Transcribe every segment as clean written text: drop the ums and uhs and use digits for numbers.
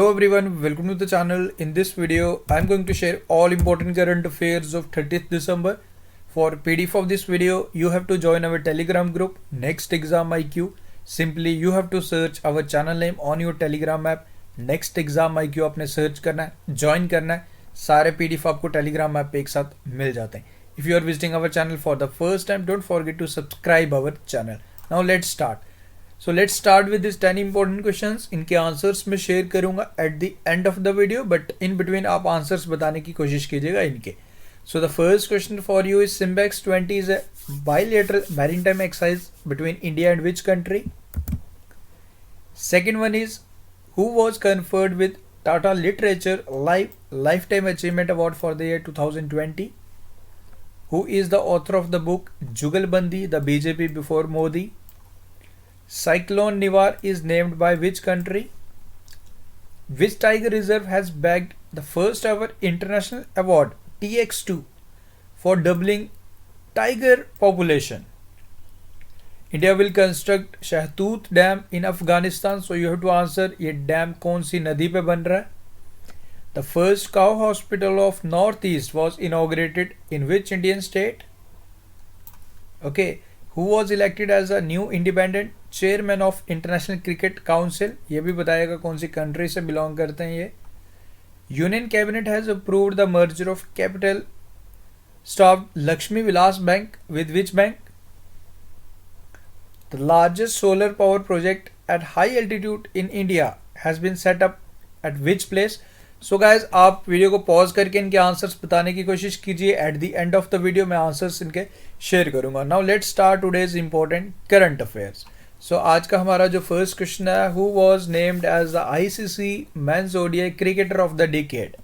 Hello everyone, welcome to the channel. In this video, I am going to share all important current affairs of 30th December. For PDF of this video, you have to join our Telegram group, Next Exam IQ. Simply you have to search our channel name on your Telegram app. Next Exam IQ आपने search करना है, join करना है. सारे PDF आपको Telegram app पे एक साथ मिल जाते हैं. If you are visiting our channel for the first time, don't forget to subscribe our channel. Now let's start. So let's start with these 10 important questions. इनके आंसर्स मैं शेयर करूंगा at the end of the video, but in between आप answers बताने की कोशिश कीजिएगा इनके. So the first question for you is Simbex 20 is a bilateral maritime exercise between India and which country? Second one is who was conferred with Tata Literature Lifetime Achievement Award for the year 2020? Who is the author of the book Jugalbandi, the BJP before Modi? Cyclone Nivar is named by which country? Which tiger reserve has bagged the first ever international award TX2 for doubling tiger population? India will construct Shahtut Dam in Afghanistan, so you have to answer ये dam कौन सी नदी पे बन रहा है. The first cow hospital of Northeast was inaugurated in which Indian state? Okay. Who was elected as a new independent chairman of International Cricket Council? ये भी बताएगा कौन सी कंट्री से बिलोंग करते हैं ये. Union cabinet has approved the merger of capital stop Lakshmi Vilas bank with which bank? The largest solar power project at high altitude in India has been set up at which place? So guys आप video को pause करके इनके answers बताने की कोशिश कीजिए. At the end of the video मैं answers इनके शेयर करूंगा. Now let's start today's important current affairs. So आज का हमारा जो फर्स्ट क्वेश्चन है, who was named as the ICC men's ODI cricketer of the decade?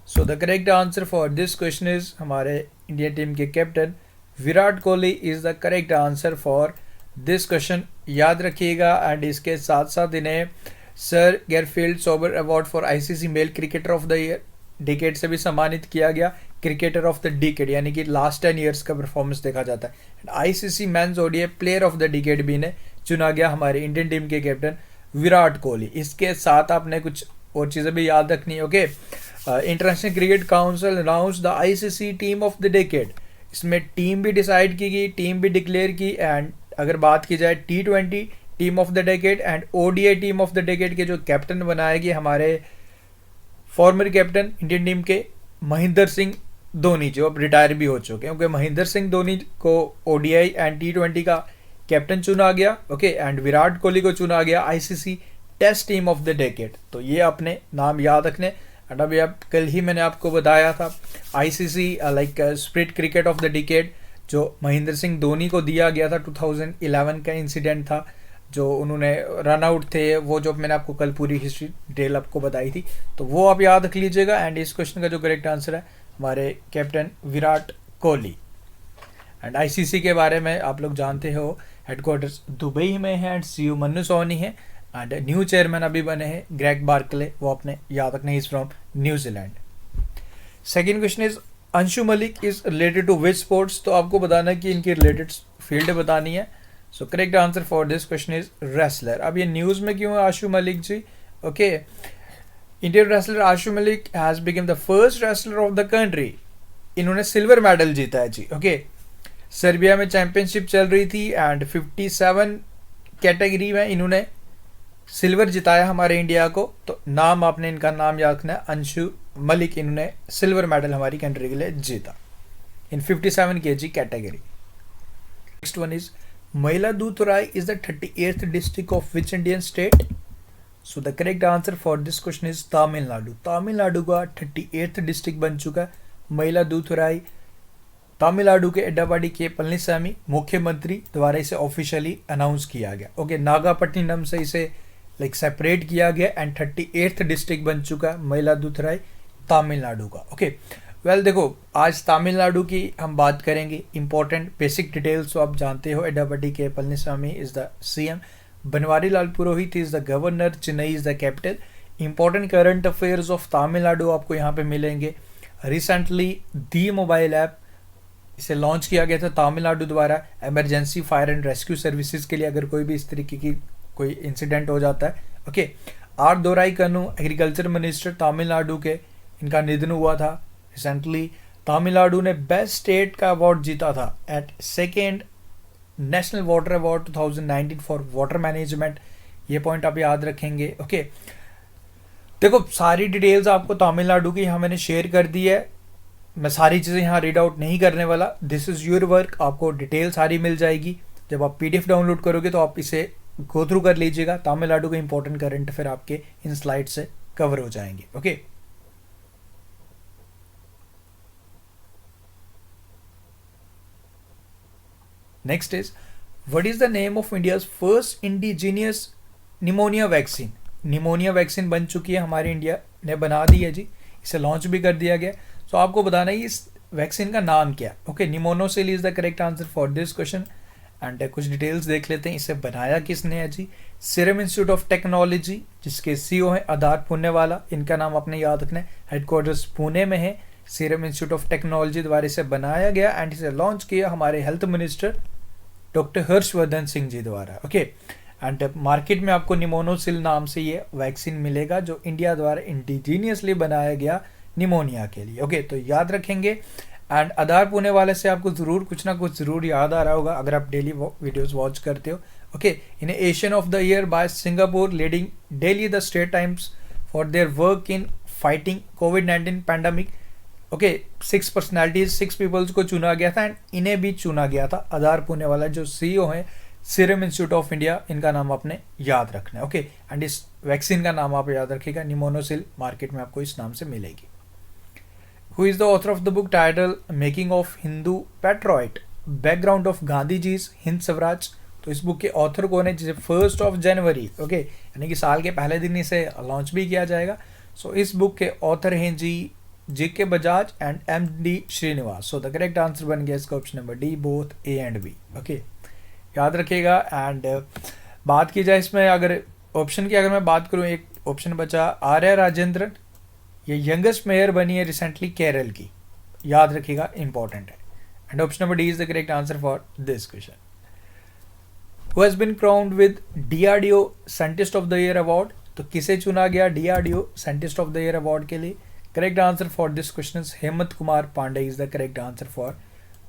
So the correct answer for this question is हमारे Indian team के captain Virat Kohli is the correct answer for this question. याद रखिएगा. And इसके साथ साथ इन्हें sir Garfield Sobers award for ICC male cricketer of the year decade से भी सम्मानित किया गया. क्रिकेटर ऑफ द डिकेड यानी कि लास्ट 10 ईयर्स का परफॉर्मेंस देखा जाता है. ICC men's ODI player of the decade भी इन्हें चुना गया हमारे इंडियन टीम के कैप्टन विराट कोहली. इसके साथ आपने कुछ और चीज़ें भी याद रखनी है. Okay, international cricket council announce the ICC team of the decade. इसमें टीम भी डिसाइड की गई, टीम भी डिक्लेयर की. एंड अगर बात की जाए T20 team of the decade and ODI team of the decade के जो कैप्टन बनाए गए हमारे फॉर्मर कैप्टन इंडियन टीम के महेंद्र सिंह धोनी, जो अब रिटायर भी हो चुके हैं. क्योंकि महेंद्र सिंह धोनी को ओडीआई एंड T20 का कैप्टन चुना गया. ओके, एंड विराट कोहली को चुना गया ICC test team of the decade. तो ये अपने नाम याद रखने. एंड अभी अब कल ही मैंने आपको बताया था ICC like spirit cricket of the decade जो महेंद्र सिंह धोनी को दिया गया था. 2011 का इंसिडेंट था जो उन्होंने रन आउट थे, वो जो मैंने आपको कल पूरी हिस्ट्री डिटेल आपको बताई थी. तो वो आप याद रख लीजिएगा. एंड इस क्वेश्चन का जो करेक्ट आंसर है हमारे captain Virat Kohli. And ICC के बारे में आप लोग जानते हो हेडक्वार्टर्स दुबई में है. एंड सीईओ मन्नू सोनी है. एंड न्यू चेयरमैन अभी बने हैं ग्रेग बार्कले, वो आपने याद रखना है. इज फ्रॉम न्यूजीलैंड. Second question is Anshu Malik is related to which sports? तो आपको बताना है कि इनकी रिलेटेड फील्ड बतानी है. So correct answer for this question is wrestler. अब ये न्यूज में क्यों है Ashu Malik ji? Okay, Indian wrestler Ashu Malik has become the first wrestler of the country. इन्होंने सिल्वर मेडल जीता है जी. ओके, सर्बिया में चैंपियनशिप चल रही थी एंड 57 कैटेगरी में इन्होंने सिल्वर जिताया हमारे इंडिया को. तो नाम आपने इनका नाम याद रखना है, अंशु मलिक. इन्होंने सिल्वर मेडल हमारी कंट्री के लिए जीता इन 57 kg category. Next one is Mayiladuthurai is the 38th district of which Indian state? So the correct answer for this question is Tamil Nadu. Tamil Nadu का 38th डिस्ट्रिक्ट बन चुका है Mayiladuthurai. तमिलनाडु के एड्डापाडी के पलनीसामी मुख्यमंत्री द्वारा इसे ऑफिशियली अनाउंस किया गया. ओके, नागापट्टिनम से इसे लाइक सेपरेट किया गया एंड 38th डिस्ट्रिक्ट बन चुका है Mayiladuthurai तमिलनाडु का. ओके, वेल देखो आज तमिलनाडु की हम बात करेंगे. इंपॉर्टेंट बेसिक डिटेल्स तो आप जानते हो. एड्डापडी के Palaniswami is the CM, Banwari Lal Purohit is the governor, Chennai is the capital. Important current affairs of Tamil Nadu आपको यहाँ पे मिलेंगे. रिसेंटली दी मोबाइल ऐप इसे लॉन्च किया गया था तमिलनाडु द्वारा emergency fire and rescue services के लिए. अगर कोई भी इस तरीके की कोई इंसिडेंट हो जाता है, okay, R Doraikannu agriculture minister Tamil Nadu के, इनका निधन हुआ था रिसेंटली। तमिलनाडु ने बेस्ट स्टेट का अवार्ड जीता था at second national water award 2019 for water management. ये पॉइंट आप याद रखेंगे। ओके, देखो सारी डिटेल्स आपको तमिलनाडु की यहाँ मैंने शेयर कर दी है। मैं सारी चीज़ें यहाँ रीड आउट नहीं करने वाला, दिस इज़ योर वर्क। आपको डिटेल सारी मिल जाएगी। जब आप PDF डाउनलोड करोगे तो आप इसे गो थ्रू कर लीजिएगा। तमिलनाडु के इंपॉर्टेंट करंट फिर आपके इन स्लाइड से कवर हो जाएंगे। Okay, next is what is the name of India's first indigenous pneumonia vaccine. Pneumonia vaccine बन चुकी है, हमारे इंडिया ने बना दी है जी, इसे लॉन्च भी कर दिया गया। सो आपको बताना है इस वैक्सीन का नाम क्या है। Okay, Pneumosil is the correct answer for this question. And कुछ डिटेल्स देख लेते हैं, इसे बनाया किसने है जी। सीरम इंस्टीट्यूट ऑफ टेक्नोलॉजी, जिसके CEO हैं आधार पुणेवाला, इनका नाम आपने याद रखना है। हेडक्वार्टर्स पुणे में है। सीरम इंस्टीट्यूट ऑफ टेक्नोलॉजी द्वारा इसे बनाया गया एंड इसे लॉन्च किया हमारे health minister doctor Harshvardhan Singh ji द्वारा। ओके, एंड मार्केट में आपको निमोनोसिल नाम से ये वैक्सीन मिलेगा, जो इंडिया द्वारा इंडिजीनियसली बनाया गया निमोनिया के लिए। ओके, तो याद रखेंगे। एंड आधार पुणे वाले से आपको जरूर कुछ ना कुछ जरूर याद आ रहा होगा अगर आप डेली वीडियोस वॉच करते हो। Okay, in Asian of the year by Singapore, leading daily the State Times for their work in fighting COVID pandemic. Okay, 6 personalities, 6 peoples को चुना गया था एंड इन्हें भी चुना गया था। आधार पुणे वाला जो CEO है सीरम इंस्टीट्यूट ऑफ इंडिया, इनका नाम आपने याद रखना है। ओके, एंड इस वैक्सीन का नाम आप याद रखिएगा, निमोनोसिल। मार्केट में आपको इस नाम से मिलेगी। Who is the author of the book titled Making of Hindu Patriot? Background of Gandhi जी's Hind Swaraj. तो इस बुक के ऑथर कौन है, जिसे 1 जनवरी ओके यानी कि साल के पहले दिन इसे लॉन्च भी किया जाएगा। सो इस बुक के ऑथर हैं जी JK Bajaj and MD Srinivas. So the correct answer बन गया इसका option number D, both A and B। Okay, याद रखिएगा। एंड बात की जाए इसमें अगर ऑप्शन की अगर मैं बात करूँ, एक ऑप्शन बचा आर्या राजेंद्रन, ये यंगेस्ट मेयर बनी है रिसेंटली केरल की, याद रखिएगा, इंपॉर्टेंट है। And option number D is the correct answer for this question. Who has been crowned with DRDO scientist of the year award. तो किसे चुना गया DRDO scientist of the year award के लिए। Correct answer for this question is Hemant Kumar Pandey is the correct answer for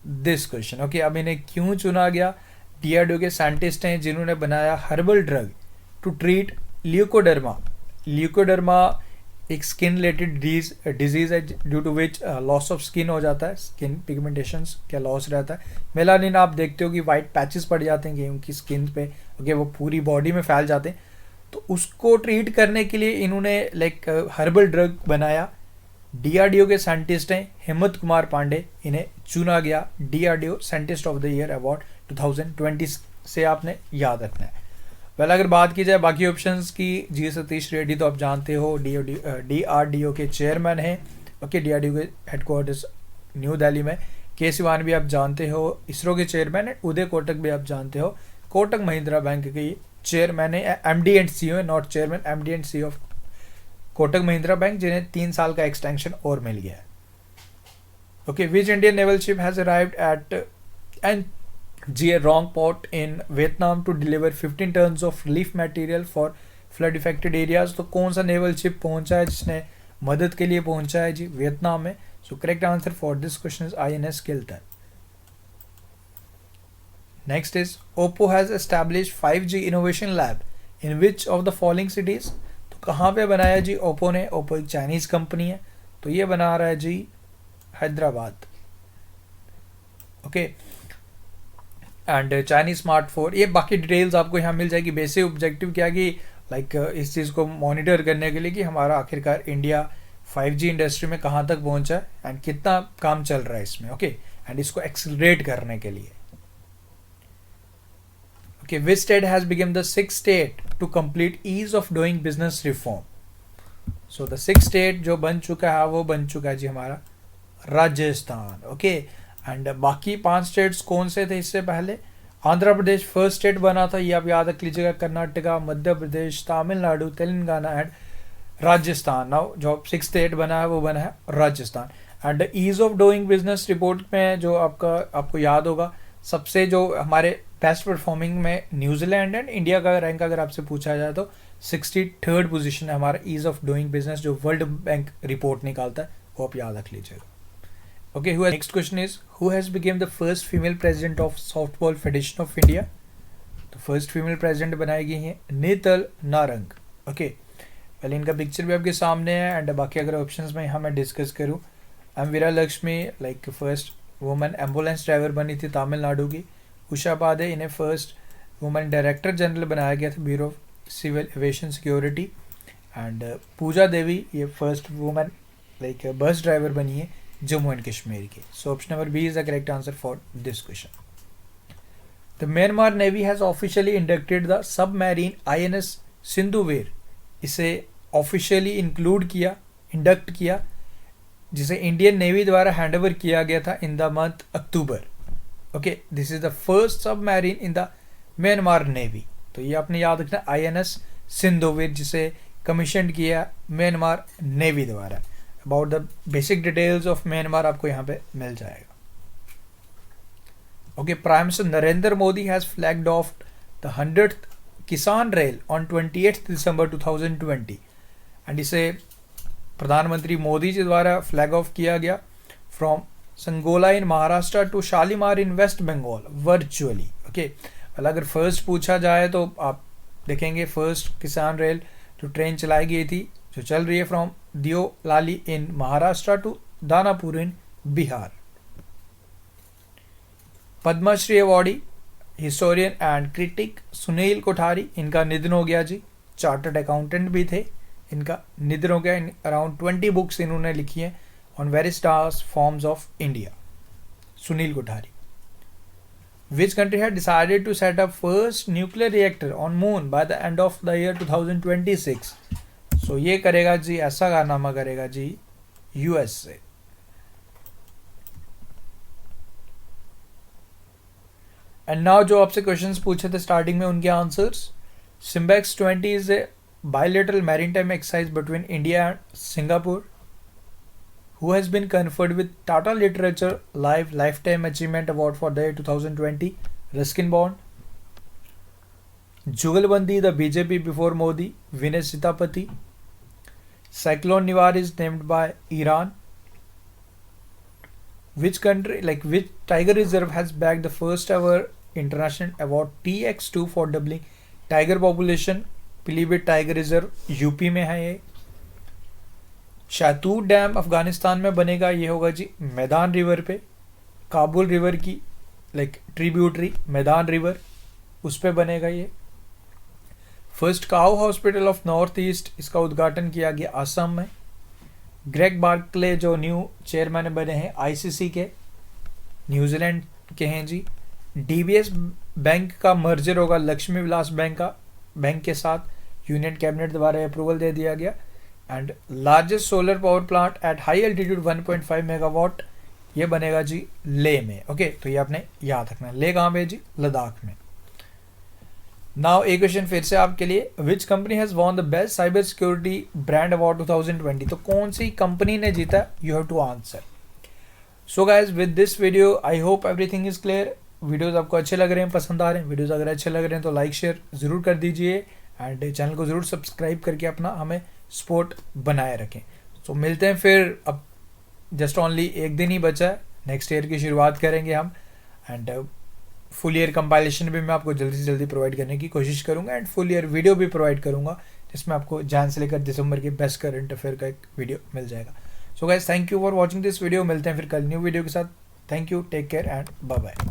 this question. Okay, अब इन्हें क्यों चुना गया। DRDO के साइंटिस्ट हैं जिन्होंने बनाया herbal drug to treat leucoderma. Leucoderma एक स्किन रिलेटेड डिजीज है due to which loss of skin हो जाता है, स्किन पिगमेंटेशंस का लॉस रहता है। मेलानिन आप देखते हो कि वाइट पैचेस पड़ जाते हैं गेहूं की स्किन पे। ओके, वो पूरी बॉडी में फैल जाते हैं। तो उसको ट्रीट करने के लिए इन्होंने लाइक हर्बल ड्रग बनाया। DRDO के साइंटिस्ट हैं हेमंत कुमार पांडे, इन्हें चुना गया DRDO scientist of the year award 2020 से, आपने याद रखना है। पहले अगर बात की जाए बाकी ऑप्शंस की, G सतीश रेड्डी तो आप जानते हो DRDO के चेयरमैन हैं। ओके, DRDO के हेडक्वार्टर्स न्यू दिल्ली में। के सिवान भी आप जानते हो, इसरो के चेयरमैन है। उदय कोटक भी आप जानते हो, कोटक महिंद्रा बैंक के चेयरमैन है, MD एंड CEO है, not chairman, MD and CEO of Kotak Mahindra bank, जिन्हें 3 साल का एक्सटेंशन और मिल गया है। Okay, which Indian naval ship has arrived at and GA Rong Port in Vietnam to deliver 15 tons of relief material for flood affected areas। तो कौन सा naval ship पहुंचा है जिसने मदद के लिए पहुंचा है जी वियतनाम में। सो correct answer for this question is INS Kiltan। Next is Oppo has established 5G innovation lab in which of the following cities। तो कहाँ पे बनाया जी Oppo ने। Oppo एक चाइनीज कंपनी है, तो ये बना रहा है जी Hyderabad. Okay, and Chinese smartphone, ये बाकी डिटेल्स आपको यहाँ मिल जाएगी। बेसिक ऑब्जेक्टिव क्या कि लाइक इस चीज़ को मॉनिटर करने के लिए कि हमारा आखिरकार इंडिया 5G इंडस्ट्री में कहाँ तक पहुँचा है एंड कितना काम चल रहा है इसमें। ओके, एंड इसको एक्सेलरेट करने के लिए। Okay, which state has become the 6th state to complete ease of doing business reform. So the 6th state जो बन चुका है वो बन चुका है जी हमारा राजस्थान। ओके, एंड बाकी 5 स्टेट्स कौन से थे इससे पहले। आंध्र प्रदेश फर्स्ट स्टेट बना था, ये आप याद रख लीजिएगा। कर्नाटका, मध्य प्रदेश, तमिलनाडु, तेलंगाना एंड राजस्थान। नाउ जो 6th स्टेट बना है वो बना है Rajasthan. And ease of doing business report में जो आपको याद होगा, सबसे जो हमारे बेस्ट परफॉर्मिंग में न्यूजीलैंड एंड इंडिया का रैंक अगर आपसे पूछा जाए तो 63rd पोजीशन है हमारा ईज ऑफ डूइंग बिजनेस, जो वर्ल्ड बैंक रिपोर्ट निकालता है, वो आप याद रख लीजिएगा। Okay, next question is who has became the first female president of softball federation of India. तो फर्स्ट फीमेल प्रेसिडेंट बनाई गई है नीतल नारंग। ओके, पहले इनका पिक्चर भी आपके सामने है एंड बाकी अगर ऑप्शंस में यहाँ मैं डिस्कस करूँ, Amveera Lakshmi like first women ambulance driver बनी थी तमिलनाडु की। उषा पादे, इन्हें फर्स्ट वुमेन डायरेक्टर जनरल बनाया गया था bureau of civil aviation security. And Puja Devi, ये first women like bus driver बनी है जम्मू एंड कश्मीर की। So option number B is the correct answer for this question. The Myanmar navy has officially inducted the submarine INS Sindhuvir. इसे officially induct किया, जिसे Indian navy द्वारा handover किया गया था in the month October. Okay, this is the first submarine in the Myanmar navy. तो ये आपने याद रखना INS सिंधुवीर, जिसे कमीशन किया म्यांमार नेवी द्वारा। About the basic details of Myanmar आपको यहाँ पे मिल जाएगा। Okay, prime minister Narendra Modi has flagged of the 100th किसान रेल ऑन 28 दिसंबर 2020 एंड इसे प्रधानमंत्री मोदी जी द्वारा फ्लैग ऑफ किया गया from Sangola in Maharashtra to Shalimar in West Bengal virtually. Okay, अगर फर्स्ट पूछा जाए तो आप देखेंगे फर्स्ट किसान रेल जो ट्रेन चलाई गई थी, जो चल रही है from Deolali in Maharashtra to Danapur in Bihar. Padma Shri awardee historian and critic Sunil Kothari, इनका निधन हो गया जी। चार्टर्ड अकाउंटेंट भी थे, इनका निधन हो गया। अराउंड 20 बुक्स इन्होंने लिखी हैं on various task forms of India. Sunil Kothari. Which country had decided to set up first nuclear reactor on moon by the end of the year 2026। So ये करेगा जी, ऐसा कारनामा करेगा जी USA। एंड नाउ जो आपसे क्वेश्चंस पूछे थे स्टार्टिंग में, उनके answers. SIMBEX 20 is a bilateral maritime exercise between India and Singapore. Who has been conferred with Tata Literature Lifetime Achievement Award for the year 2020? Ruskin Bond. Jugalbandi, the BJP before Modi, Vinay Sitapati. Cyclone Nivar is named by Iran. Which country, which tiger reserve has bagged the first ever international award TX2 for doubling tiger population? Pilibhit tiger reserve UP में है ये। शातूर dam Afghanistan में बनेगा, ये होगा जी मैदान river पे। Kabul river की ट्रिब्यूटरी मैदान रिवर, उस पे बनेगा ये। First cow hospital of north east, इसका उद्घाटन किया गया असम में। ग्रेग बार्कले जो न्यू चेयरमैन बने हैं ICC के, न्यूजीलैंड के हैं जी। DBS बैंक का मर्जर होगा लक्ष्मी विलास बैंक के साथ, यूनियन कैबिनेट द्वारा अप्रूवल दे दिया गया। And largest solar power plant at high altitude 1.5 megawatt, ये बनेगा जी लेह में। ओके, तो ये आपने याद रखना। लेह कहाँ पे जी? लद्दाख में। नाउ एक क्वेश्चन फिर से आपके लिए, which company has won the best cyber security brand award 2020? तो कौन सी कंपनी ने जीता? You have to answer. So guys, with this video I hope everything is clear. Videos आपको अच्छे लग रहे हैं, पसंद आ रहे हैं? वीडियोस अगर अच्छे लग रहे हैं तो लाइक शेयर ज़रूर कर दीजिए एंड चैनल को ज़रूर सब्सक्राइब करके अपना हमें सपोर्ट बनाए रखें। तो मिलते हैं फिर, अब जस्ट ओनली एक दिन ही बचा है, नेक्स्ट ईयर की शुरुआत करेंगे हम। एंड फुल ईयर कंपाइलेशन भी मैं आपको जल्दी से जल्दी प्रोवाइड करने की कोशिश करूँगा एंड फुल ईयर वीडियो भी प्रोवाइड करूँगा, जिसमें आपको जैन से लेकर दिसंबर के बेस्ट करंट अफेयर का एक वीडियो मिल जाएगा। So guys, thank you for watching this video. मिलते हैं फिर कल न्यू वीडियो के साथ। Thank you, take care and bye bye.